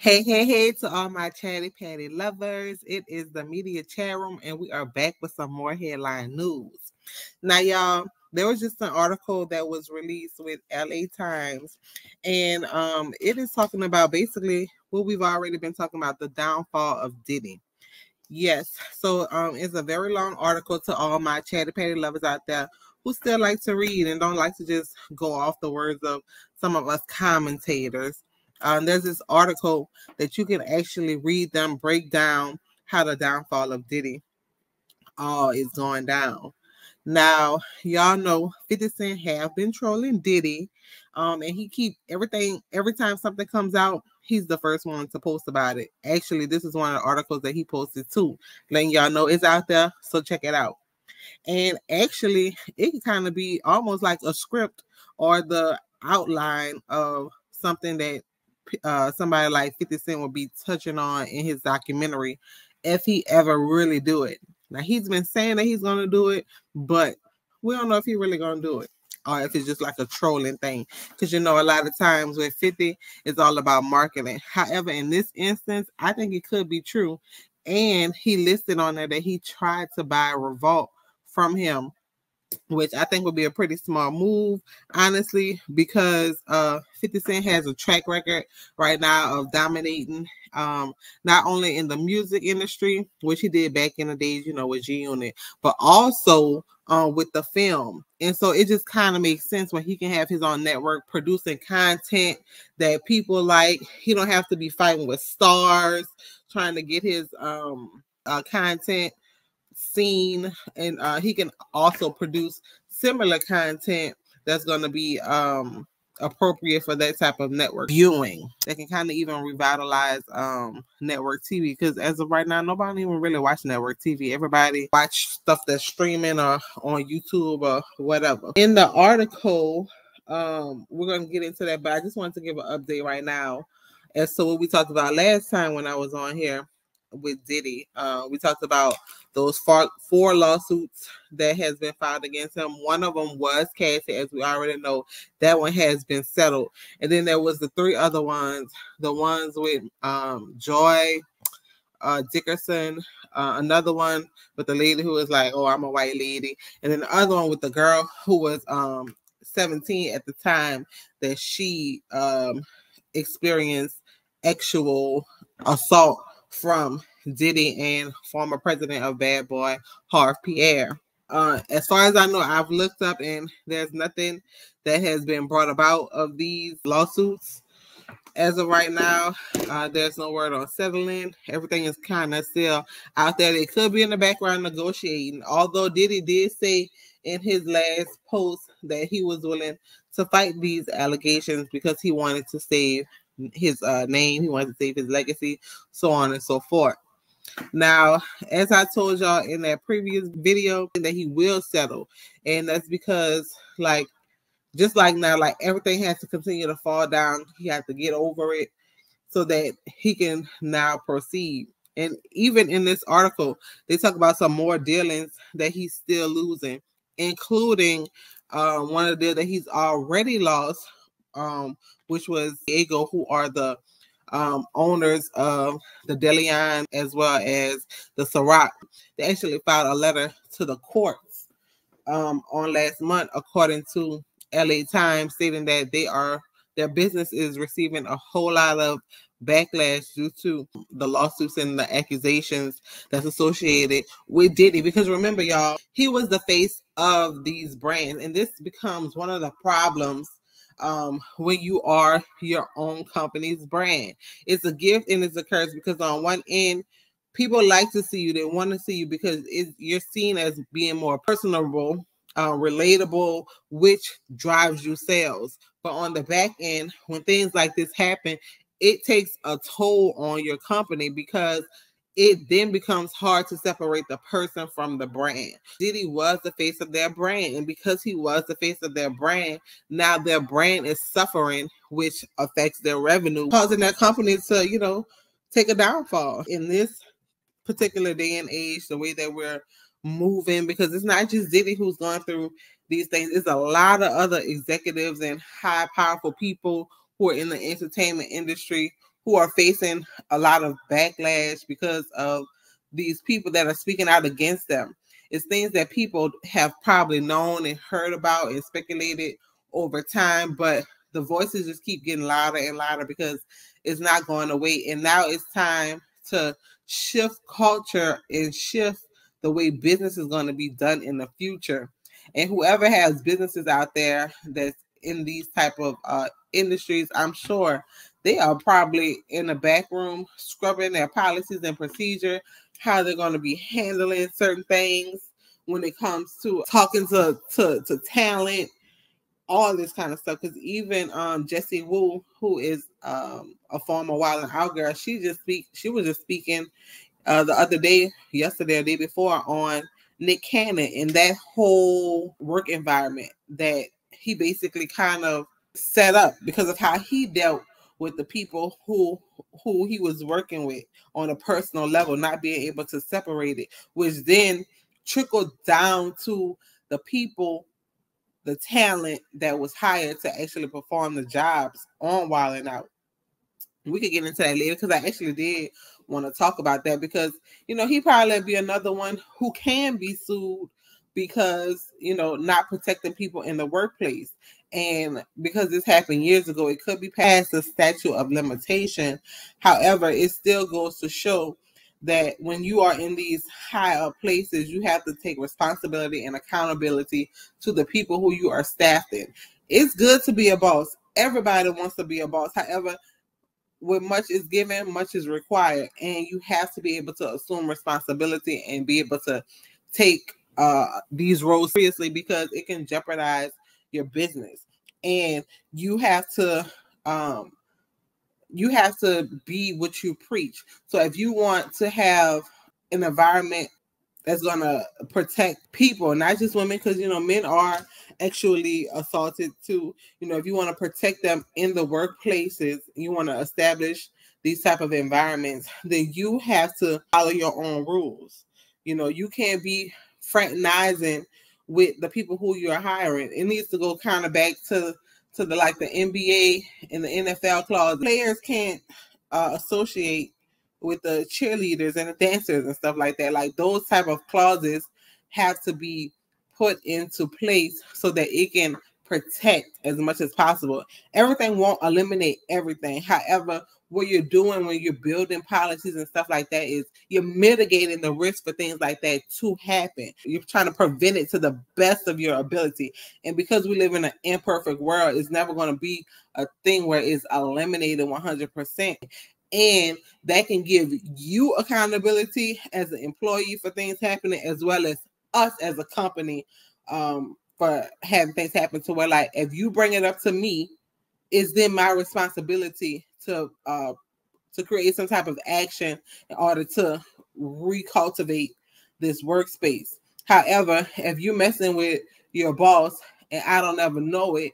Hey to all my chatty patty lovers. It is the Media Chatroom, and we are back with some more headline news. Now, y'all, there was just an article that was released with LA Times, and it is talking about basically what we've already been talking about, the downfall of Diddy. Yes, so it's a very long article to all my chatty patty lovers out there who still like to read and don't like to just go off the words of some of us commentators. There's this article that you can actually read them break down how the downfall of Diddy is going down. Now, y'all know 50 Cent have been trolling Diddy, and he keep everything, every time something comes out, he's the first one to post about it. Actually, this is one of the articles that he posted too, letting y'all know it's out there, so check it out. And actually, it can kind of be almost like a script or the outline of something that somebody like 50 Cent will be touching on in his documentary if he ever really do it. Now, he's been saying that he's going to do it, but we don't know if he's really going to do it or if it's just like a trolling thing. Because, you know, a lot of times with 50, it's all about marketing. However, in this instance, I think it could be true. And he listed on there that he tried to buy Revolt from him, which I think would be a pretty smart move, honestly, because 50 Cent has a track record right now of dominating, not only in the music industry, which he did back in the days, you know, with G-Unit, but also with the film. And so it just kind of makes sense when he can have his own network producing content that people like. He don't have to be fighting with stars trying to get his content seen, and he can also produce similar content that's going to be appropriate for that type of network viewing. They can kind of even revitalize network TV, because as of right now, nobody even really watch network TV. Everybody watch stuff that's streaming or on YouTube or whatever. In the article, we're going to get into that, but I just wanted to give an update right now as to what we talked about last time when I was on here with Diddy. We talked about those four lawsuits that has been filed against him. One of them was Cassie, as we already know. That one has been settled. And then there was the three other ones, the ones with Joy Dickerson, another one with the lady who was like, oh, I'm a white lady. And then the other one with the girl who was 17 at the time that she experienced actual assault from Diddy and former president of Bad Boy, Harv Pierre. As far as I know, I've looked up and there's nothing that has been brought about of these lawsuits. As of right now, there's no word on settling. Everything is kind of still out there. They could be in the background negotiating. Although Diddy did say in his last post that he was willing to fight these allegations because he wanted to save his name, he wanted to save his legacy, so on and so forth. Now, as I told y'all in that previous video, that he will settle, and that's because, like, just like now, like everything has to continue to fall down. He has to get over it so that he can now proceed. And even in this article, they talk about some more dealings that he's still losing, including one of the deals that he's already lost, which was Diego, who are the owners of the DeLeon as well as the Ciroc. They actually filed a letter to the courts on last month, according to LA Times, stating that their business is receiving a whole lot of backlash due to the lawsuits and the accusations that's associated with Diddy. Because remember, y'all, he was the face of these brands, and this becomes one of the problems when you are your own company's brand. It's a gift and it's a curse, because on one end, people like to see you. They want to see you because you're seen as being more personable, relatable, which drives you sales. But on the back end, when things like this happen, it takes a toll on your company, because it then becomes hard to separate the person from the brand. Diddy was the face of their brand, and because he was the face of their brand, now their brand is suffering, which affects their revenue, causing their company to, you know, take a downfall. In this particular day and age, the way that we're moving, because it's not just Diddy who's going through these things. It's a lot of other executives and high powerful people who are in the entertainment industry who are facing a lot of backlash because of these people that are speaking out against them. It's things that people have probably known and heard about and speculated over time, but the voices just keep getting louder and louder because it's not going away. And now it's time to shift culture and shift the way business is going to be done in the future. And whoever has businesses out there that's in these type of industries, I'm sure they are probably in the back room scrubbing their policies and procedure, how they're going to be handling certain things when it comes to talking to talent, all this kind of stuff. Because even Jessie Wu, who is a former Wild 'N Out girl, she was just speaking the other day, yesterday or day before, on Nick Cannon and that whole work environment that he basically kind of set up because of how he dealt with the people who he was working with on a personal level, not being able to separate it, which then trickled down to the people, the talent that was hired to actually perform the jobs on Wild 'N Out. We could get into that later because I actually did want to talk about that because, he probably be another one who can be sued because, not protecting people in the workplace. And because this happened years ago, it could be past the statute of limitation. However, it still goes to show that when you are in these higher places, you have to take responsibility and accountability to the people who you are staffing. It's good to be a boss. Everybody wants to be a boss. However, when much is given, much is required, and you have to be able to assume responsibility and be able to take these roles seriously because it can jeopardize your business. And you have to be what you preach. So if you want to have an environment that's going to protect people, not just women, because, men are actually assaulted too. If you want to protect them in the workplaces, you want to establish these type of environments, then you have to follow your own rules. You can't be fraternizing with the people who you're hiring. It needs to go kind of back to the NBA and the NFL clause. Players can't associate with the cheerleaders and the dancers and stuff like that. Like those type of clauses have to be put into place so that it can protect as much as possible. Everything won't eliminate everything. However, what you're doing when you're building policies and stuff like that is you're mitigating the risk for things like that to happen. You're trying to prevent it to the best of your ability. And because we live in an imperfect world, it's never going to be a thing where it's eliminated 100%. And that can give you accountability as an employee for things happening, as well as us as a company for having things happen to where, like, if you bring it up to me, it's then my responsibility to create some type of action in order to recultivate this workspace. However, if you're messing with your boss and I don't ever know it,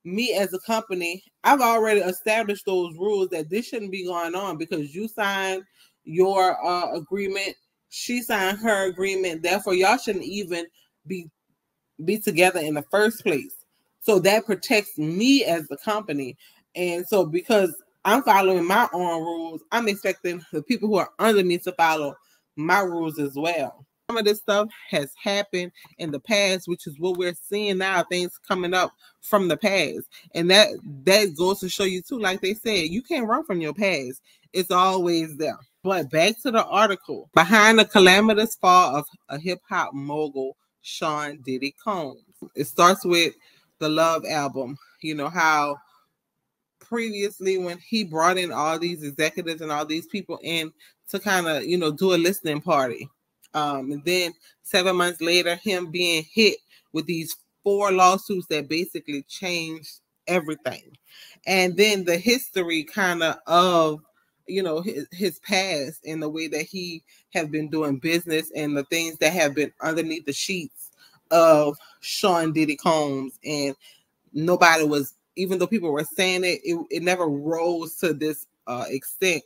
me as a company, I've already established those rules that this shouldn't be going on because you signed your agreement, she signed her agreement. Therefore, y'all shouldn't even be together in the first place. So that protects me as the company. And so because I'm following my own rules, I'm expecting the people who are under me to follow my rules as well. Some of this stuff has happened in the past, which is what we're seeing now, things coming up from the past. And that goes to show you too, like they said, you can't run from your past. It's always there. But back to the article. Behind the calamitous fall of a hip-hop mogul, Sean Diddy Combs. It starts with the Love album. How previously when he brought in all these executives and all these people in to kind of, do a listening party. And then 7 months later, him being hit with these 4 lawsuits that basically changed everything. And then the history kind of his past and the way that he have been doing business and the things that have been underneath the sheets of Sean Diddy Combs. And nobody was, even though people were saying it never rose to this extent.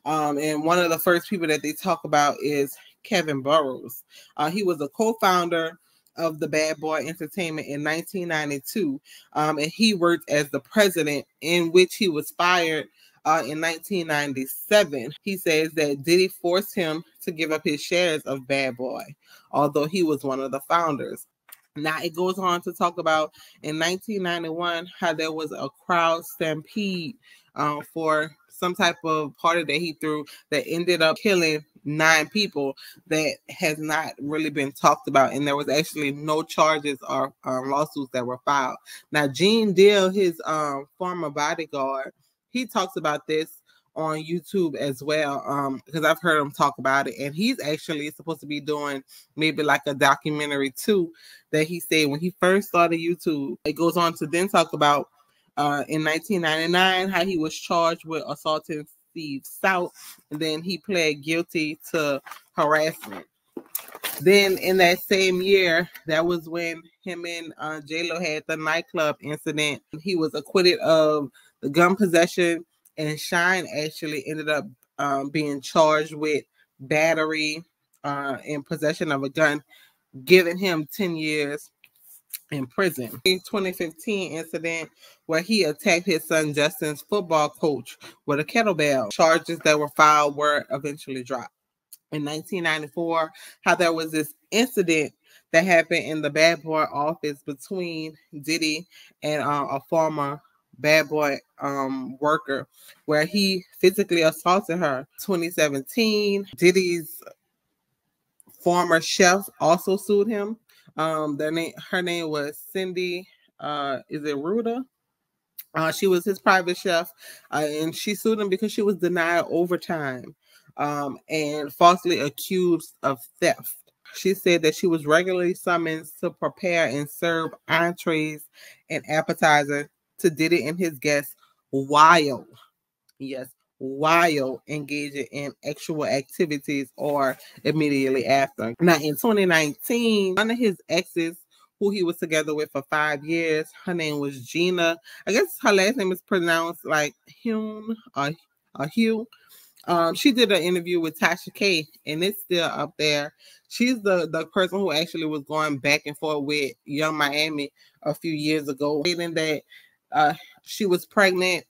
And one of the first people that they talk about is Kevin Burrows. He was a co-founder of the Bad Boy Entertainment in 1992. And he worked as the president, in which he was fired In 1997, he says that Diddy forced him to give up his shares of Bad Boy, although he was one of the founders. Now it goes on to talk about in 1991 how there was a crowd stampede for some type of party that he threw that ended up killing 9 people that has not really been talked about, and there was actually no charges or lawsuits that were filed. Now Gene Deal, his former bodyguard, he talks about this on YouTube as well, because I've heard him talk about it, and he's actually supposed to be doing maybe like a documentary too, that he said when he first started YouTube. It goes on to then talk about in 1999 how he was charged with assaulting Steve South, and then he pled guilty to harassment. Then in that same year, that was when him and J-Lo had the nightclub incident. He was acquitted of the gun possession, and Shine actually ended up being charged with battery in possession of a gun, giving him 10 years in prison. In 2015 incident where he attacked his son Justin's football coach with a kettlebell. Charges that were filed were eventually dropped. In 1994, how there was this incident that happened in the Bad Boy office between Diddy and a former Bad Boy worker, where he physically assaulted her. 2017, Diddy's former chef also sued him. Her name was Cindy. Is it Ruda? She was his private chef, and she sued him because she was denied overtime and falsely accused of theft. She said that she was regularly summoned to prepare and serve entrees and appetizers to Diddy and his guests while engaging in actual activities or immediately after. Now, in 2019, one of his exes, who he was together with for 5 years, her name was Gina. I guess her last name is pronounced like Hugh. She did an interview with Tasha K, and it's still up there. She's the person who actually was going back and forth with Young Miami a few years ago, stating that she was pregnant.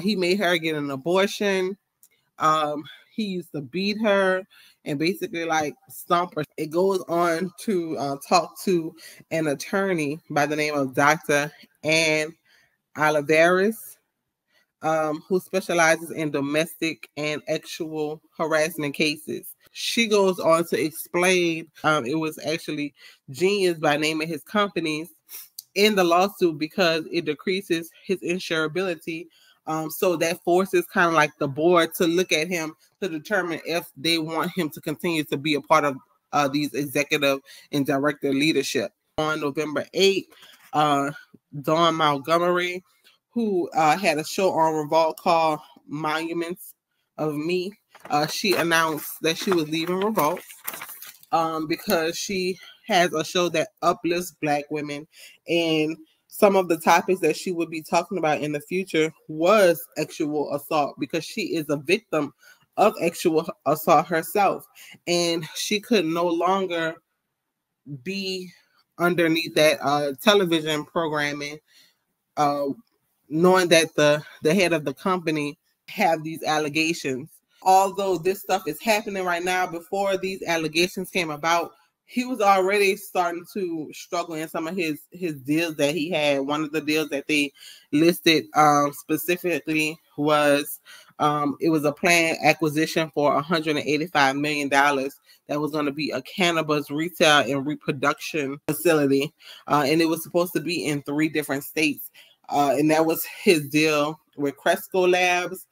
He made her get an abortion. He used to beat her and basically like stomp her. It goes on to talk to an attorney by the name of Dr. Ann Oliveris, who specializes in domestic and sexual harassment cases. She goes on to explain it was actually Genius by naming his companies in the lawsuit because it decreases his insurability. So that forces kind of like the board to look at him to determine if they want him to continue to be a part of these executive and director leadership. On November 8th, Dawn Montgomery, who had a show on Revolt called Monuments of Me, she announced that she was leaving Revolt because she has a show that uplifts Black women, and some of the topics that she would be talking about in the future was sexual assault, because she is a victim of sexual assault herself, and she could no longer be underneath that television programming, knowing that the head of the company have these allegations. Although this stuff is happening right now, before these allegations came about, he was already starting to struggle in some of his deals that he had. One of the deals that they listed specifically was it was a planned acquisition for $185 million that was going to be a cannabis retail and reproduction facility, and it was supposed to be in 3 different states, and that was his deal with Cresco Labs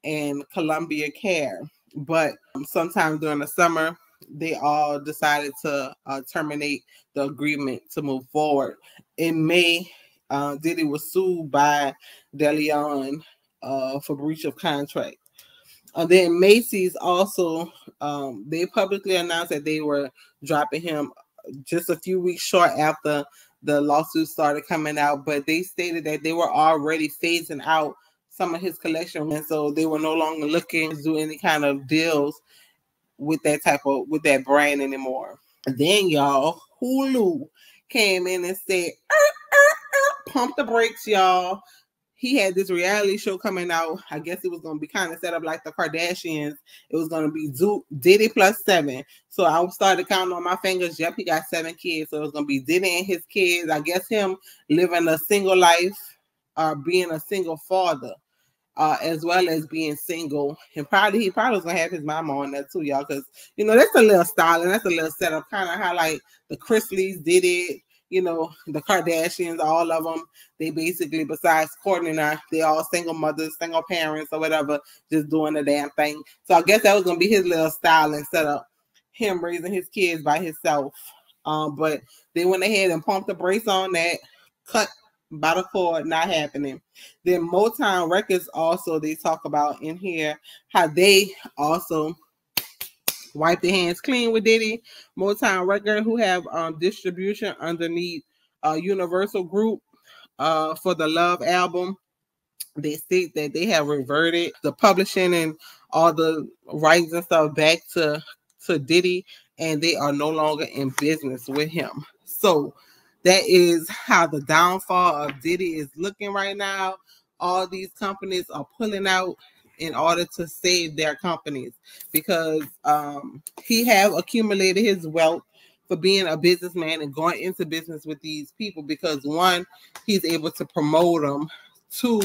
and Columbia Care. But sometime during the summer, they all decided to terminate the agreement to move forward. In May, Diddy was sued by DeLeon for breach of contract. Then Macy's also, they publicly announced that they were dropping him just a few weeks short after the lawsuit started coming out, but they stated that they were already phasing out some of his collection, and so they were no longer looking to do any kind of deals with that brand anymore. And then y'all, Hulu came in and said, pump the brakes, y'all. he had this reality show coming out. I guess it was going to be kind of set up like the Kardashians. It was going to be Diddy plus 7. So I started counting on my fingers. Yep, he got 7 kids. So it was going to be Diddy and his kids. I guess him living a single life, being a single father, as well as being single. And he probably was going to have his mama on that too, y'all. Because, you know, that's a little styling. That's a little setup. Kind of how like the Chrisleys did it. You know, the Kardashians, all of them, they basically, besides Courtney and I, they all single mothers, single parents or whatever, just doing the damn thing. So I guess that was going to be his little style and setup, him raising his kids by himself. But they went ahead and pumped the brakes on that, cut by the cord, not happening. Then Motown Records also, they talk about in here how they also wipe their hands clean with Diddy. Motown Record, who have distribution underneath Universal Group for the Love album, they state that they have reverted the publishing and all the rights and stuff back to Diddy, and they are no longer in business with him. So that is how the downfall of Diddy is looking right now. All these companies are pulling out in order to save their companies because he have accumulated his wealth for being a businessman and going into business with these people because one, he's able to promote them. Two,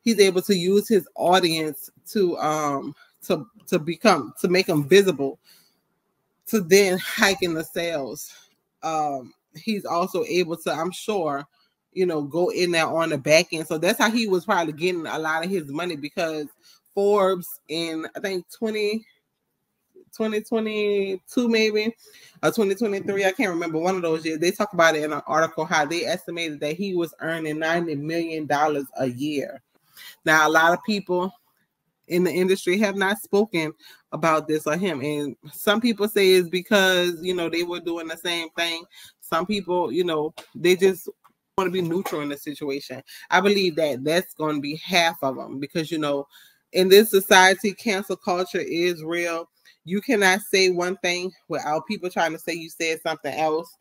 he's able to use his audience to make them visible, to then hike in the sales. He's also able to, I'm sure, you know, go in there on the back end. So that's how he was probably getting a lot of his money because Forbes in, I think, 2022 maybe, or 2023, I can't remember, one of those years, they talk about it in an article how they estimated that he was earning $90 million a year. Now, a lot of people in the industry have not spoken about this or him. And some people say it's because, you know, they were doing the same thing. Some people, you know, they just want to be neutral in the situation. I believe that that's going to be half of them because, you know, in this society, cancel culture is real. You cannot say one thing without people trying to say you said something else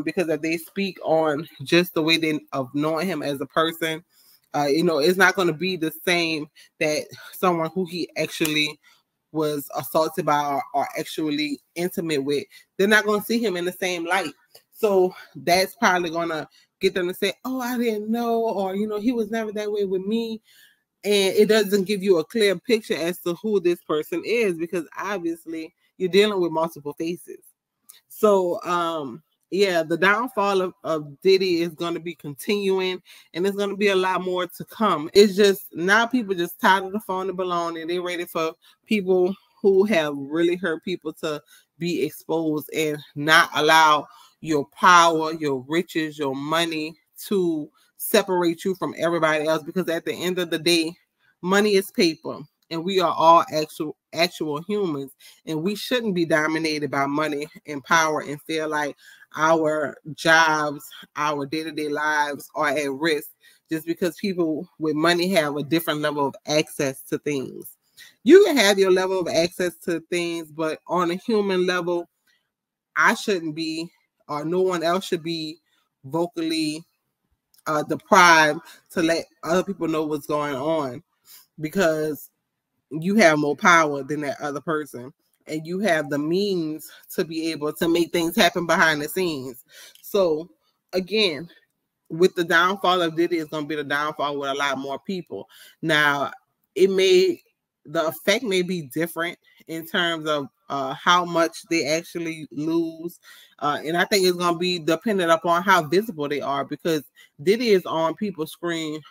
because if they speak on just the way of knowing him as a person, you know, it's not going to be the same that someone who he actually was assaulted by or actually intimate with, they're not going to see him in the same light. So that's probably going to get them to say, oh, I didn't know, or, you know, he was never that way with me. And it doesn't give you a clear picture as to who this person is because obviously you're dealing with multiple faces. So, yeah, the downfall of Diddy is going to be continuing, and there's going to be a lot more to come. It's just now people just tired of the phone and baloney. They're ready for people who have really hurt people to be exposed and not allow your power, your riches, your money to separate you from everybody else. Because at the end of the day, money is paper. And we are all actual humans, and we shouldn't be dominated by money and power and feel like our jobs, our day-to-day lives are at risk just because people with money have a different level of access to things. You can have your level of access to things, but on a human level, I shouldn't be, or no one else should be vocally deprived to let other people know what's going on because you have more power than that other person and you have the means to be able to make things happen behind the scenes. So again, with the downfall of Diddy, it's going to be the downfall with a lot more people. Now, the effect may be different in terms of how much they actually lose. And I think it's going to be dependent upon how visible they are because Diddy is on people's screen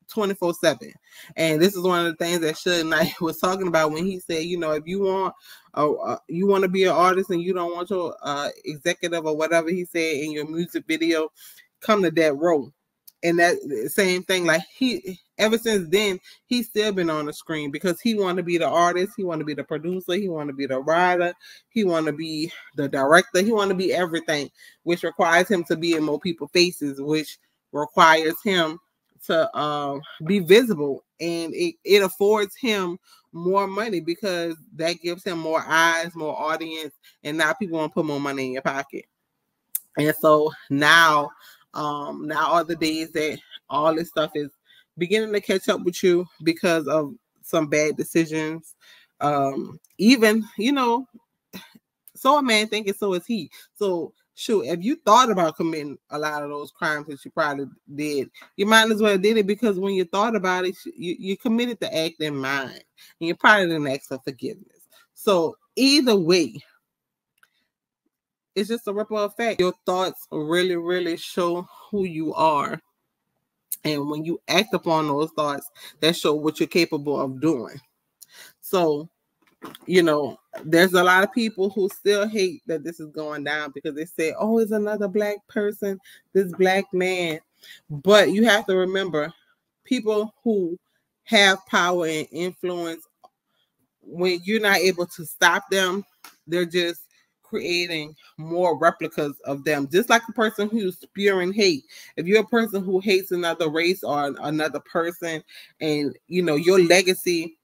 24/7. And this is one of the things that Suge Knight was talking about when he said, you know, if you want to be an artist and you don't want your executive or whatever he said in your music video, come to that row. And that same thing, like ever since then, he's still been on the screen because he want to be the artist, he want to be the producer, he want to be the writer, he want to be the director, he want to be everything, which requires him to be in more people's faces, which requires him to be visible, and it affords him more money because that gives him more eyes, more audience, and now people want to put more money in your pocket. And so now are the days that all this stuff is beginning to catch up with you because of some bad decisions. Even, so a man thinking, so is he. So shoot, if you thought about committing a lot of those crimes that you probably did, you might as well did it, because when you thought about it, you committed the act in mind, and you probably didn't ask for forgiveness. So either way, it's just a ripple effect. Your thoughts really, really show who you are. And when you act upon those thoughts, that show what you're capable of doing. So, there's a lot of people who still hate that this is going down, because they say, oh, it's another black person, this black man. But you have to remember, people who have power and influence, when you're not able to stop them, they're just creating more replicas of them. Just like a person who's spewing hate. If you're a person who hates another race or another person, and your legacy,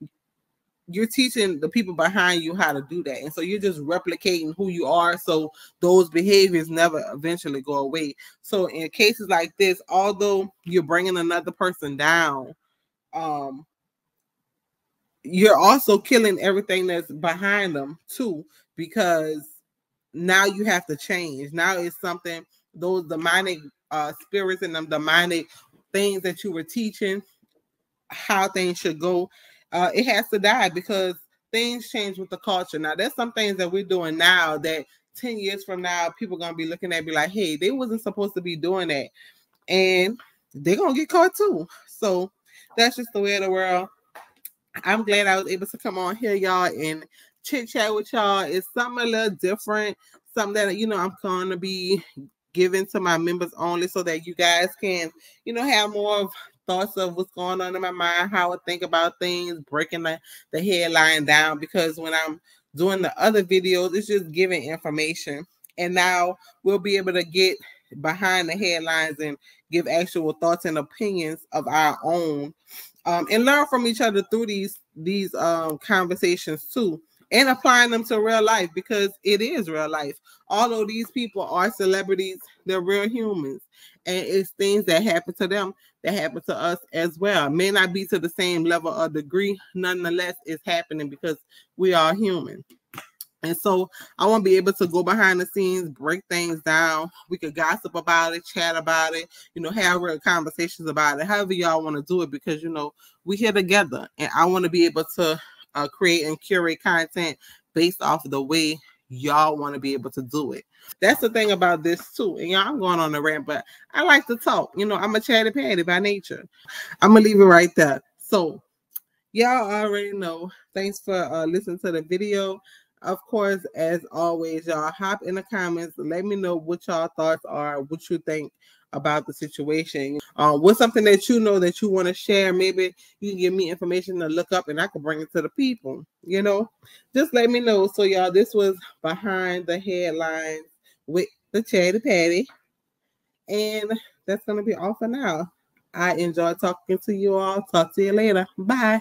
you're teaching the people behind you how to do that. And so you're just replicating who you are, so those behaviors never eventually go away. So in cases like this, although you're bringing another person down, you're also killing everything that's behind them too, because now you have to change. Now it's something, those demonic spirits and them demonic things that you were teaching, how things should go, it has to die, because things change with the culture. Now, there's some things that we're doing now that 10 years from now, people are going to be looking at me like, hey, they wasn't supposed to be doing that. And they're going to get caught too. So that's just the way of the world. I'm glad I was able to come on here, y'all, and chit chat with y'all. It's something a little different, something that, I'm going to be giving to my members only, so that you guys can, have more of thoughts of what's going on in my mind, how I think about things, breaking the headline down, because when I'm doing the other videos, it's just giving information. And now we'll be able to get behind the headlines and give actual thoughts and opinions of our own, and learn from each other through these conversations too, and applying them to real life, because it is real life. Although these people are celebrities, they're real humans, and it's things that happen to them that happen to us as well. It may not be to the same level or degree, nonetheless, it's happening because we are human. And so I want to be able to go behind the scenes, break things down. We could gossip about it, chat about it, have real conversations about it, however y'all want to do it, because, we here together, and I want to be able to create and curate content based off of the way y'all want to be able to do it. That's the thing about this too. And y'all, I'm going on a rant, but I like to talk. I'm a chatty patty by nature. I'm going to leave it right there. So y'all already know. Thanks for listening to the video. Of course, as always, y'all hop in the comments. Let me know what y'all thoughts are, what you think about the situation. What's something that that you want to share? Maybe you can give me information to look up and I can bring it to the people. Just let me know. So y'all, this was Behind the Headlines with the Chatty Patty. And that's going to be all for now. I enjoyed talking to you all. Talk to you later. Bye.